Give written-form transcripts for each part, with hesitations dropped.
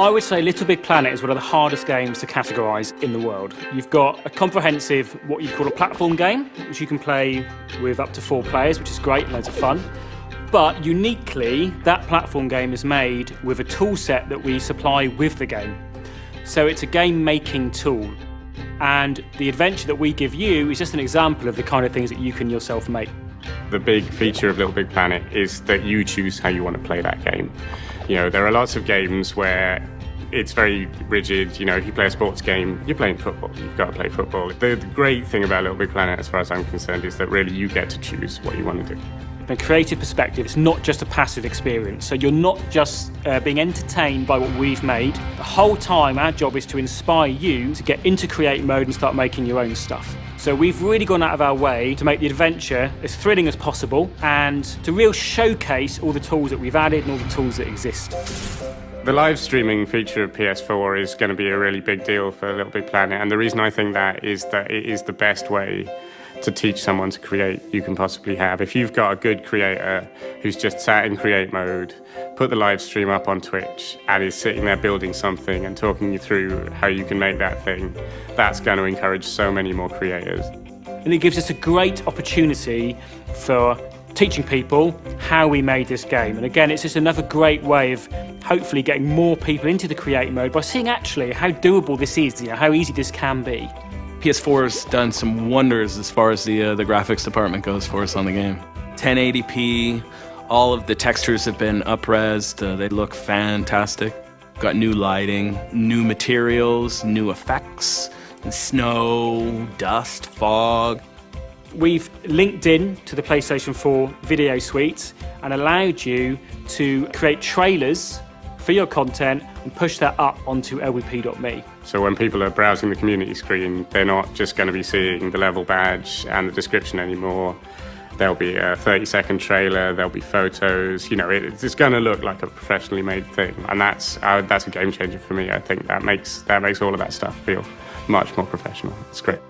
I would say Little Big Planet is one of the hardest games to categorise in the world. You've got a comprehensive, what you call a platform game, which you can play with up to 4 players, which is great and loads of fun. But uniquely, that platform game is made with a tool set that we supply with the game. So it's a game-making tool. And the adventure that we give you is just an example of the kind of things that you can yourself make. The big feature of Little Big Planet is that you choose how you want to play that game. You know, there are lots of games where it's very rigid. You know, if you play a sports game, you're playing football. You've got to play football. The great thing about Little Big Planet, as far as I'm concerned, is that really you get to choose what you want to do. From a creative perspective, it's not just a passive experience. So you're not just being entertained by what we've made. The whole time, our job is to inspire you to get into create mode and start making your own stuff. So we've really gone out of our way to make the adventure as thrilling as possible and to really showcase all the tools that we've added and all the tools that exist. The live streaming feature of PS4 is going to be a really big deal for Little Big Planet, and the reason I think that it is the best way to teach someone to create you can possibly have. If you've got a good creator who's just sat in create mode, put the live stream up on Twitch and is sitting there building something and talking you through how you can make that thing, that's going to encourage so many more creators. And it gives us a great opportunity for teaching people how we made this game. And again, it's just another great way of hopefully getting more people into the create mode by seeing actually how doable this is, how easy this can be. PS4 has done some wonders as far as the graphics department goes for us on the game. 1080p, all of the textures have been up-resed, they look fantastic. Got new lighting, new materials, new effects, snow, dust, fog. We've linked in to the PlayStation 4 video suite and allowed you to create trailers for your content and push that up onto lbp.me. So when people are browsing the community screen, they're not just going to be seeing the level badge and the description anymore. There'll be a 30-second trailer, there'll be photos, you know, it's going to look like a professionally made thing. And that's a game changer for me. I think that makes all of that stuff feel much more professional. It's great.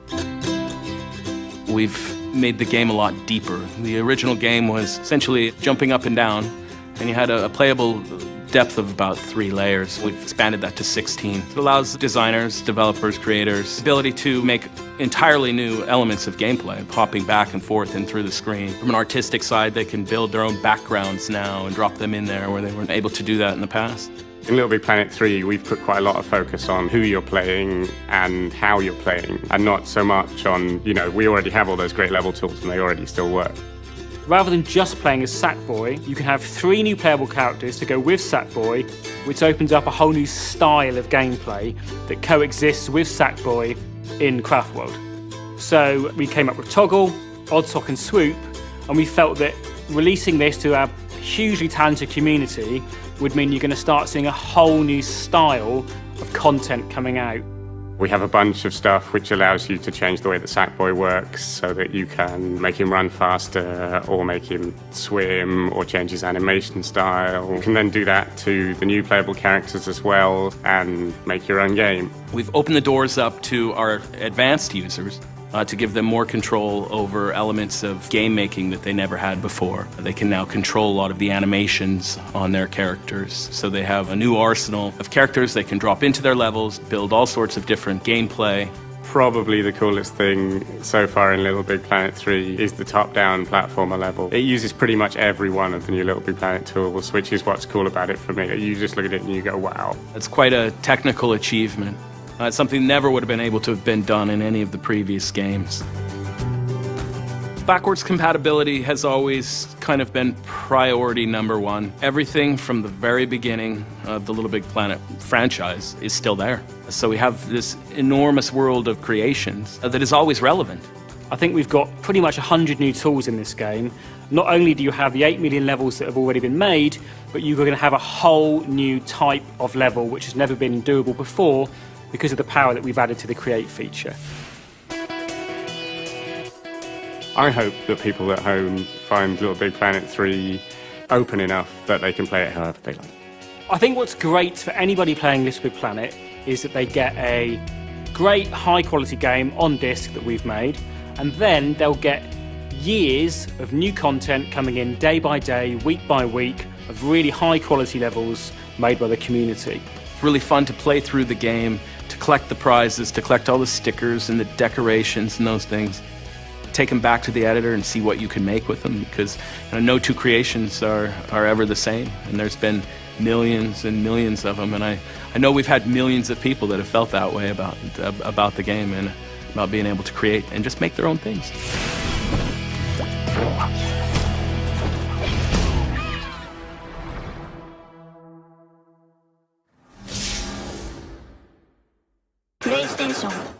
We've made the game a lot deeper. The original game was essentially jumping up and down, and you had a playable depth of about 3 layers. We've expanded that to 16. It allows designers, developers, creators the ability to make entirely new elements of gameplay, hopping back and forth and through the screen. From an artistic side, they can build their own backgrounds now and drop them in there where they weren't able to do that in the past. In Little Big Planet 3, we've put quite a lot of focus on who you're playing and how you're playing, and not so much on, you know, we already have all those great level tools and they already still work. Rather than just playing as Sackboy, you can have 3 new playable characters to go with Sackboy, which opens up a whole new style of gameplay that coexists with Sackboy in Craft World. So we came up with Toggle, Oddsock and Swoop, and we felt that releasing this to our hugely talented community would mean you're going to start seeing a whole new style of content coming out. We have a bunch of stuff which allows you to change the way that Sackboy works so that you can make him run faster or make him swim or change his animation style. You can then do that to the new playable characters as well and make your own game. We've opened the doors up to our advanced users to give them more control over elements of game making that they never had before. They can now control a lot of the animations on their characters. So they have a new arsenal of characters they can drop into their levels, build all sorts of different gameplay. Probably the coolest thing so far in Little Big Planet 3 is the top-down platformer level. It uses pretty much every one of the new Little Big Planet tools, which is what's cool about it for me. You just look at it and you go, wow. It's quite a technical achievement. It's something never would have been able to have been done in any of the previous games. Backwards compatibility has always kind of been priority number 1. Everything from the very beginning of the Little Big Planet franchise is still there. So we have this enormous world of creations that is always relevant. I think we've got pretty much 100 new tools in this game. Not only do you have the 8 million levels that have already been made, but you're going to have a whole new type of level which has never been doable before, because of the power that we've added to the Create feature. I hope that people at home find Little Big Planet 3 open enough that they can play it however they like. I think what's great for anybody playing Little Big Planet is that they get a great high quality game on disc that we've made, and then they'll get years of new content coming in day by day, week by week, of really high quality levels made by the community. really fun to play through the game, to collect the prizes, to collect all the stickers and the decorations and those things. Take them back to the editor and see what you can make with them, because no two creations are ever the same, and there's been millions and millions of them, and I know we've had millions of people that have felt that way about the game and about being able to create and just make their own things. PlayStation